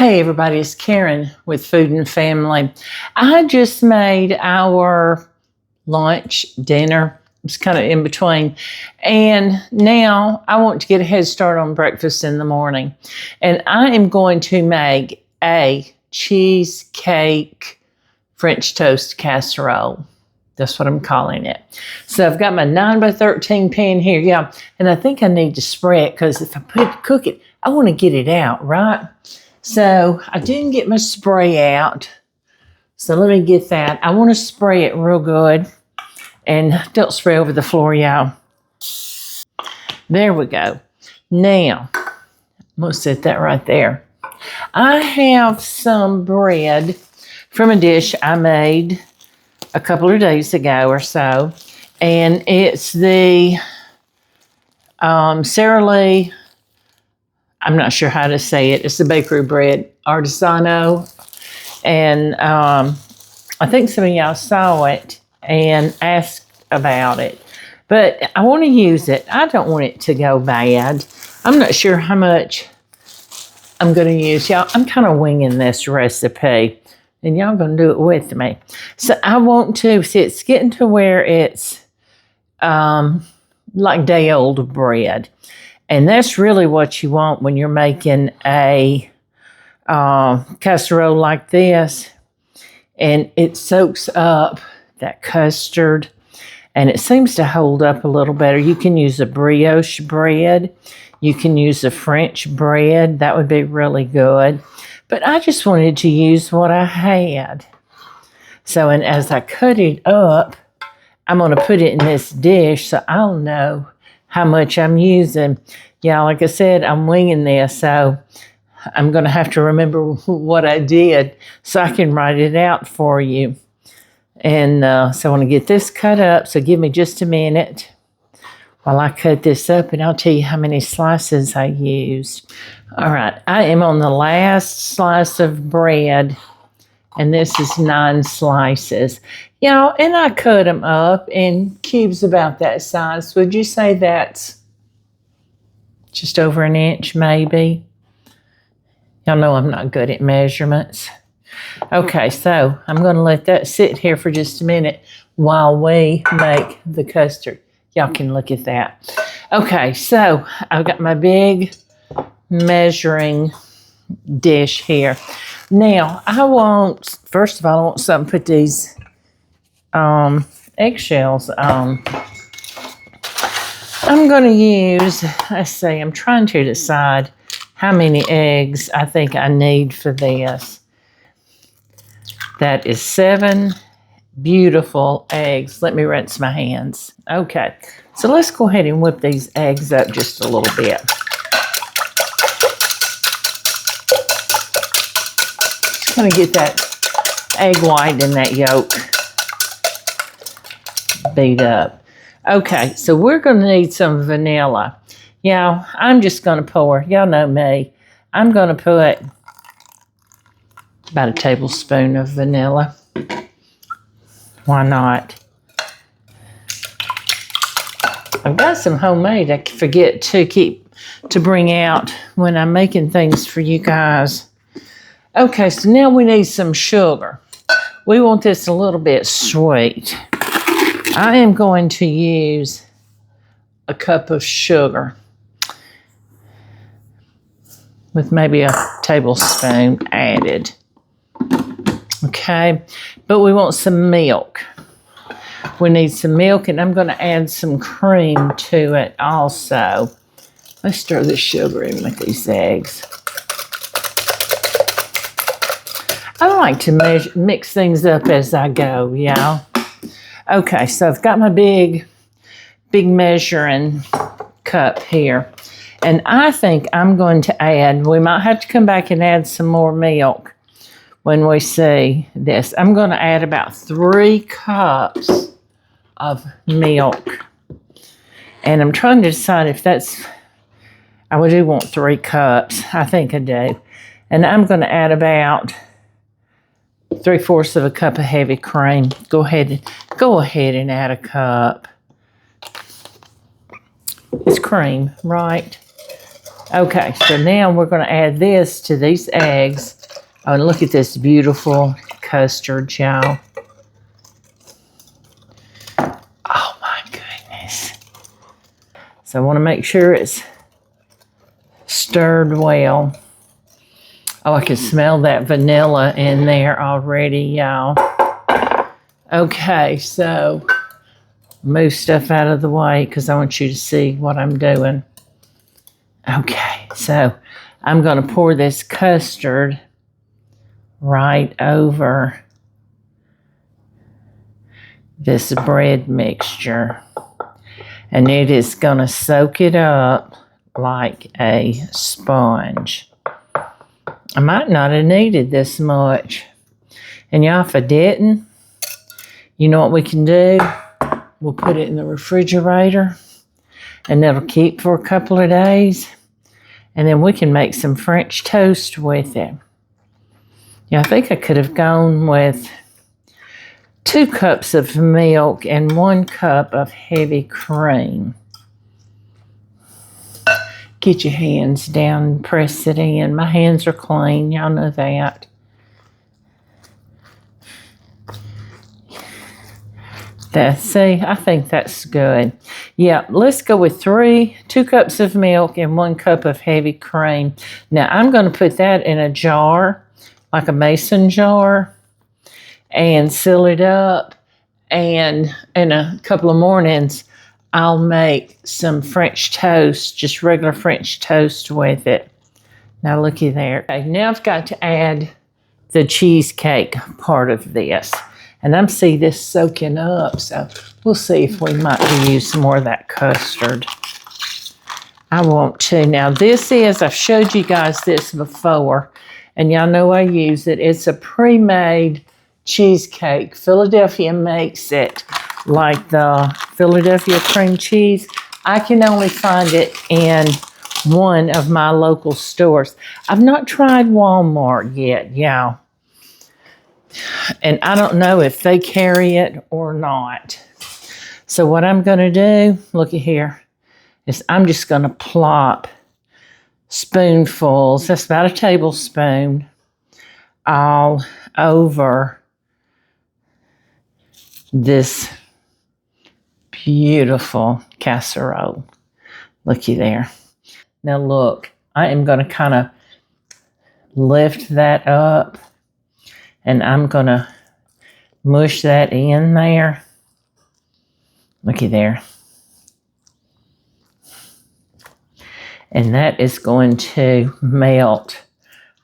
Hey everybody, it's Karen with Food and Family. I just made our lunch, dinner. It's kind of in between. And now I want to get a head start on breakfast in the morning. And I am going to make a cheesecake French toast casserole. That's what I'm calling it. So I've got my 9x13 pan here. Yeah, and I think I need to spray it because if I cook it, I want to get it out, right? So I didn't get my spray out. So let me get that. I want to spray it real good. And don't spray over the floor, y'all. There we go. Now, I'm going to set that right there. I have some bread from a dish I made a couple of days ago or so. And it's the Sara Lee, I'm not sure how to say it. It's the bakery bread, artisano. And I think some of y'all saw it and asked about it. But I want to use it. I don't want it to go bad. I'm not sure how much I'm going to use. Y'all, I'm kind of winging this recipe. And y'all going to do it with me. So I want to, see, it's getting to where it's like day-old bread. And that's really what you want when you're making a casserole like this. And it soaks up that custard. And it seems to hold up a little better. You can use a brioche bread. You can use a French bread. That would be really good. But I just wanted to use what I had. So, and as I cut it up, I'm going to put it in this dish so I'll know how much I'm using. Yeah, like I said, I'm winging this, so I'm going to have to remember what I did so I can write it out for you. And so I want to get this cut up, so give me just a minute while I cut this up, and I'll tell you how many slices I used. All right, I am on the last slice of bread, and this is 9 slices. You know, and I cut them up in cubes about that size. Would you say that's just over an inch, maybe? Y'all know I'm not good at measurements. Okay, so I'm going to let that sit here for just a minute while we make the custard. Y'all can look at that. Okay, so I've got my big measuring dish here. Now, first of all, I want something to put these eggshells on. I'm going to use, I'm trying to decide how many eggs I think I need for this. That is 7 beautiful eggs. Let me rinse my hands. Okay, so let's go ahead and whip these eggs up just a little bit. I'm going to get that egg white and that yolk beat up. Okay, so we're going to need some vanilla. Y'all, I'm just going to pour, y'all know me, I'm going to put about a tablespoon of vanilla. Why not? I've got some homemade I forget to bring out when I'm making things for you guys. Okay, so now we need some sugar. We want this a little bit sweet. I am going to use a cup of sugar with maybe a tablespoon added. Okay, but we want some milk. We need some milk, and I'm going to add some cream to it also. Let's stir the sugar in with these eggs. I like to mix things up as I go, y'all. Okay, so I've got my big measuring cup here. And I think I'm going to add, we might have to come back and add some more milk when we see this. I'm going to add about 3 cups of milk. And I'm trying to decide if I do want 3 cups. I think I do. And I'm going to add about 3/4 of a cup of heavy cream. Go ahead and add a cup. It's cream, right? Okay, so now we're going to add this to these eggs. Oh, and look at this beautiful custard, y'all. Oh my goodness. So I want to make sure it's stirred well. Oh, I can smell that vanilla in there already, y'all. Okay, so move stuff out of the way because I want you to see what I'm doing. Okay, so I'm going to pour this custard right over this bread mixture. And it is going to soak it up like a sponge. I might not have needed this much. And y'all, if I didn't, you know what we can do? We'll put it in the refrigerator and it'll keep for a couple of days. And then we can make some French toast with it. Yeah, I think I could have gone with 2 cups of milk and 1 cup of heavy cream. Get your hands down, press it in. My hands are clean, y'all know that. See, I think that's good. Yeah, let's go with 2 cups of milk and 1 cup of heavy cream. Now, I'm going to put that in a jar, like a mason jar, and seal it up. And in a couple of mornings, I'll make some French toast, just regular French toast with it. Now, looky there. Okay, now I've got to add the cheesecake part of this. And I'm seeing this soaking up, so we'll see if we might use some more of that custard. I want to. Now, this is, I've showed you guys this before, and y'all know I use it. It's a pre-made cheesecake. Philadelphia makes it, like the Philadelphia cream cheese. I can only find it in one of my local stores. I've not tried Walmart yet, y'all. And I don't know if they carry it or not. So what I'm going to do, looky here, is I'm just going to plop spoonfuls, that's about a tablespoon, all over this beautiful casserole. Looky there. Now look, I am going to kind of lift that up and I'm going to mush that in there. Looky there. And that is going to melt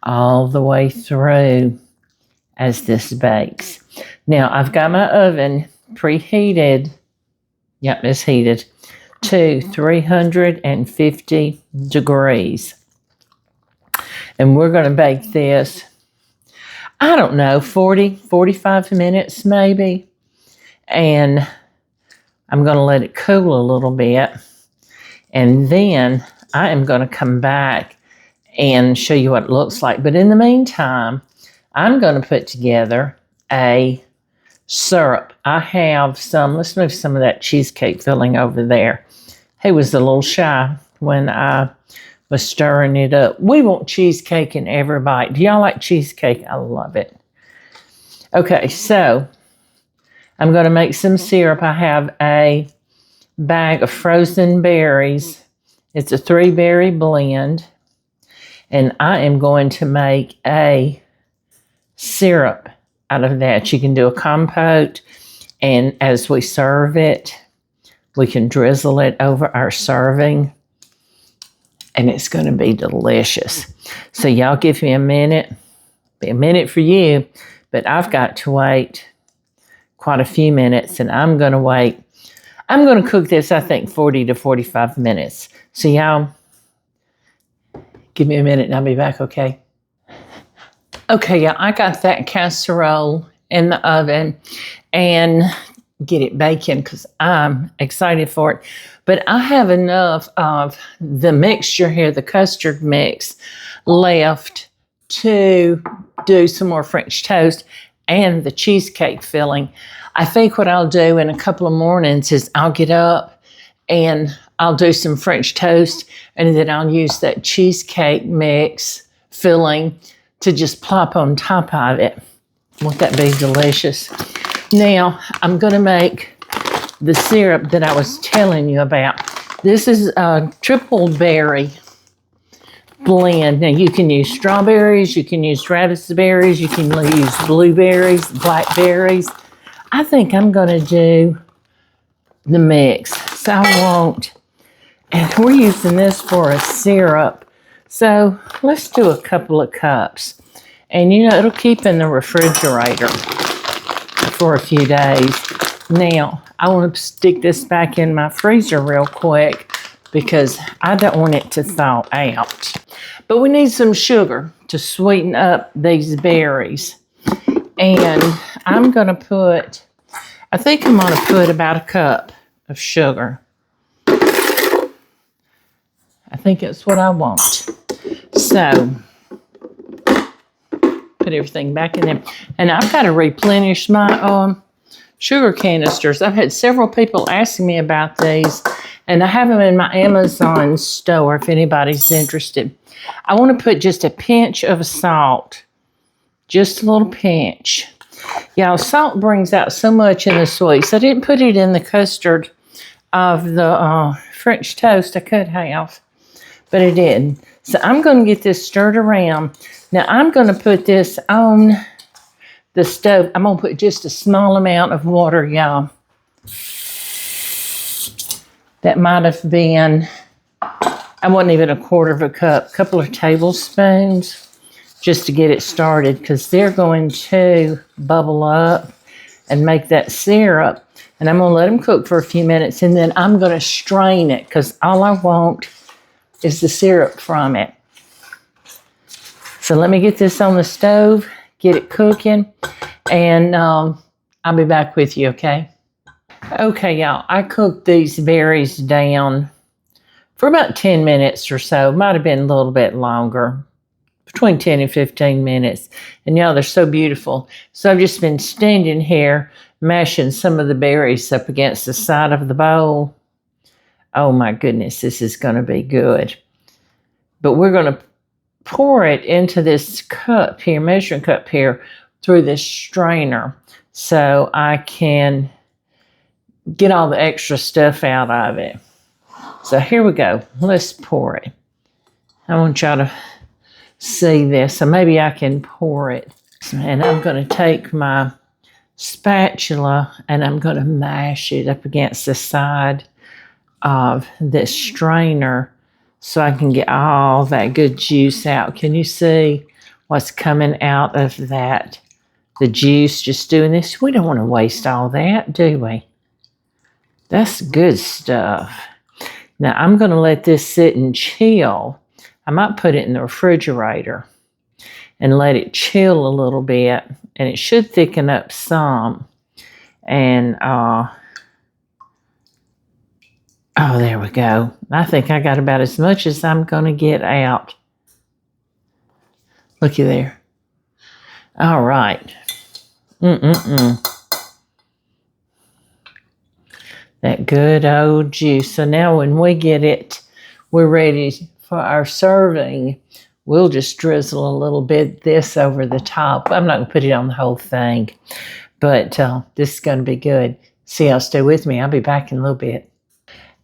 all the way through as this bakes. Now, I've got my oven preheated. Yep, it's heated to 350 degrees. And we're going to bake this, I don't know, 40, 45 minutes maybe. And I'm going to let it cool a little bit. And then I am going to come back and show you what it looks like. But in the meantime, I'm going to put together a syrup. I have some, let's move some of that cheesecake filling over there. He was a little shy when I was stirring it up. We want cheesecake in every bite. Do y'all like cheesecake? I love it. Okay, so I'm going to make some syrup. I have a bag of frozen berries. It's a 3-berry blend. And I am going to make a syrup out of that. You can do a compote, and as we serve it, we can drizzle it over our serving, and it's going to be delicious. So y'all give me a minute. Be a minute for you, but I've got to wait quite a few minutes, and I'm going to wait. I'm going to cook this, I think, 40 to 45 minutes. So y'all, give me a minute and I'll be back, okay? Okay, yeah, I got that casserole in the oven and get it baking because I'm excited for it. But I have enough of the mixture here, the custard mix, left to do some more French toast and the cheesecake filling. I think what I'll do in a couple of mornings is I'll get up and I'll do some French toast, and then I'll use that cheesecake mix filling to just plop on top of it. Won't that be delicious? Now, I'm going to make the syrup that I was telling you about. This is a triple berry blend. Now, you can use strawberries, you can use raspberries, you can use blueberries, blackberries. I think I'm going to do the mix. So I won't. And we're using this for a syrup. So let's do a couple of cups. And you know, it'll keep in the refrigerator for a few days. Now, I want to stick this back in my freezer real quick because I don't want it to thaw out. But we need some sugar to sweeten up these berries. And I'm going to put, I think I'm going to put about a cup of sugar. I think it's what I want. So, put everything back in there. And I've got to replenish my sugar canisters. I've had several people asking me about these, and I have them in my Amazon store if anybody's interested. I want to put just a pinch of salt. Just a little pinch. Y'all, salt brings out so much in the sweets. I didn't put it in the custard of the French toast. I could have, but I didn't. So I'm going to get this stirred around. Now I'm going to put this on the stove. I'm going to put just a small amount of water, y'all. That might have been, I wasn't even a quarter of a cup, a couple of tablespoons just to get it started, because they're going to bubble up and make that syrup. And I'm going to let them cook for a few minutes, and then I'm going to strain it because all I want is the syrup from it. So let me get this on the stove, get it cooking, and I'll be back with you, okay? Okay, y'all, I cooked these berries down for about 10 minutes or so. Might have been a little bit longer, between 10 and 15 minutes. And y'all, they're so beautiful. So I've just been standing here mashing some of the berries up against the side of the bowl. Oh my goodness, this is going to be good. But we're going to pour it into this cup here, measuring cup here, through this strainer so I can get all the extra stuff out of it. So here we go. Let's pour it. I want y'all to see this, so maybe I can pour it. And I'm going to take my spatula and I'm going to mash it up against the side of this strainer so I can get all that good juice out. Can you see what's coming out of that? The juice just doing this. We don't want to waste all that, do we? That's good stuff. Now I'm going to let this sit and chill. I might put it in the refrigerator and let it chill a little bit, and it should thicken up some. And oh, there we go. I think I got about as much as I'm going to get out. Looky there. All right. That good old juice. So now when we get it, we're ready for our serving. We'll just drizzle a little bit this over the top. I'm not going to put it on the whole thing, but this is going to be good. See, y'all stay with me. I'll be back in a little bit.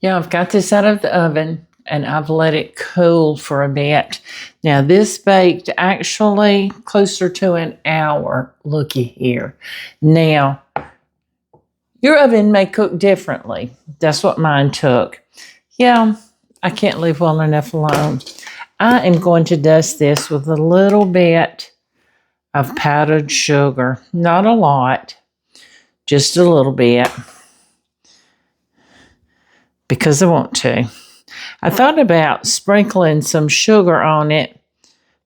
Yeah, I've got this out of the oven, and I've let it cool for a bit. Now, this baked actually closer to an hour. Looky here. Now, your oven may cook differently. That's what mine took. Yeah, I can't leave well enough alone. I am going to dust this with a little bit of powdered sugar. Not a lot, just a little bit, because I want to. I thought about sprinkling some sugar on it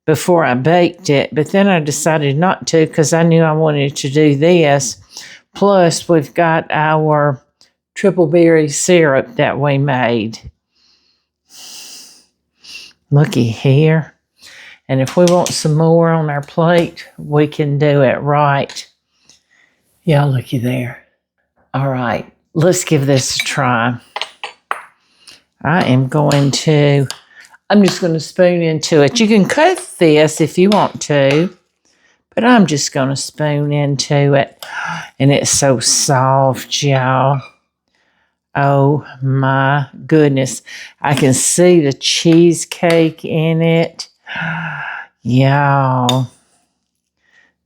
before I baked it, but then I decided not to because I knew I wanted to do this. Plus, we've got our triple berry syrup that we made. Looky here. And if we want some more on our plate, we can do it right. Yeah, looky there. All right, let's give this a try. I'm just going to spoon into it. You can cut this if you want to, but I'm just going to spoon into it. And it's so soft, y'all. Oh my goodness. I can see the cheesecake in it. Y'all,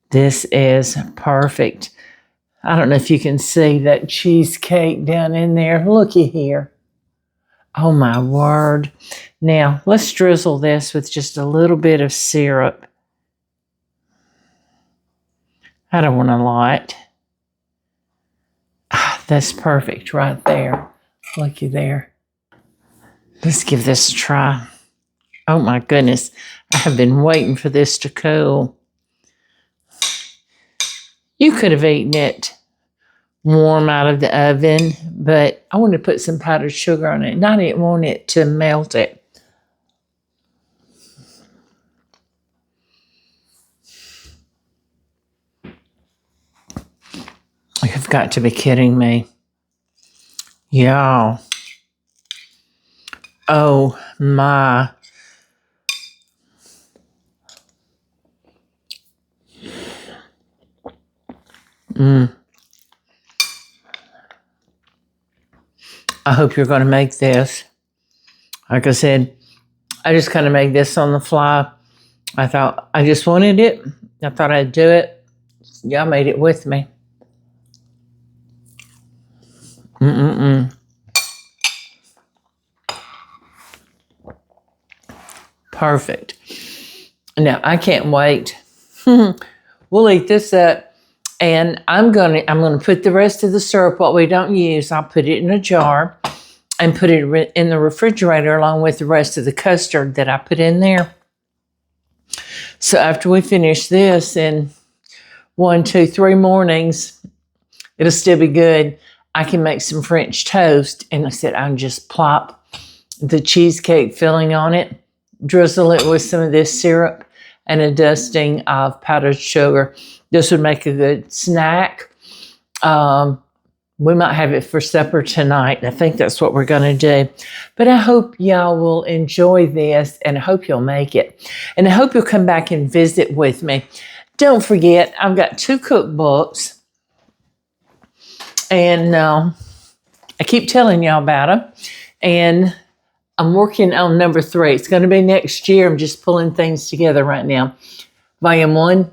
this is perfect. I don't know if you can see that cheesecake down in there. Looky here. Oh my word. Now, let's drizzle this with just a little bit of syrup. I don't want a lot. That's perfect right there. Looky there. Let's give this a try. Oh my goodness. I have been waiting for this to cool. You could have eaten it warm out of the oven, but I wanted to put some powdered sugar on it, and I didn't want it to melt it. You've got to be kidding me. Y'all. Oh my. I hope you're going to make this. Like I said, I just kind of made this on the fly. I thought I just wanted it. I thought I'd do it. Y'all made it with me. Perfect. Now I can't wait. We'll eat this up, and I'm gonna put the rest of the syrup, what we don't use, I'll put it in a jar and put it in the refrigerator along with the rest of the custard that I put in there. So after we finish this in 1, 2, 3 mornings, it'll still be good. I can make some French toast, and like I said, I can just plop the cheesecake filling on it, drizzle it with some of this syrup and a dusting of powdered sugar. This would make a good snack. We might have it for supper tonight. I think that's what we're going to do. But I hope y'all will enjoy this, and I hope you'll make it. And I hope you'll come back and visit with me. Don't forget, I've got 2 cookbooks. And I keep telling y'all about them. And I'm working on number 3. It's going to be next year. I'm just pulling things together right now. Volume 1,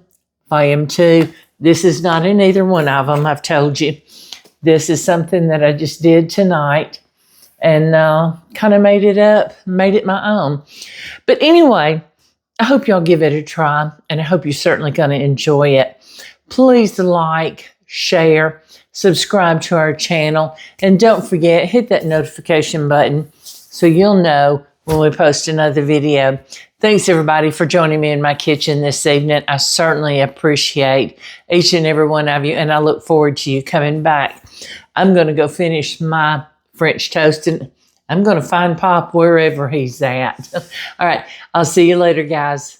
Volume 2. This is not in either one of them, I've told you. This is something that I just did tonight and kind of made it up, made it my own. But anyway, I hope y'all give it a try, and I hope you're certainly going to enjoy it. Please like, share, subscribe to our channel, and don't forget, hit that notification button so you'll know when we post another video. Thanks everybody for joining me in my kitchen this evening. I certainly appreciate each and every one of you, and I look forward to you coming back. I'm going to go finish my French toast, and I'm going to find Pop wherever he's at. All right, I'll see you later, guys.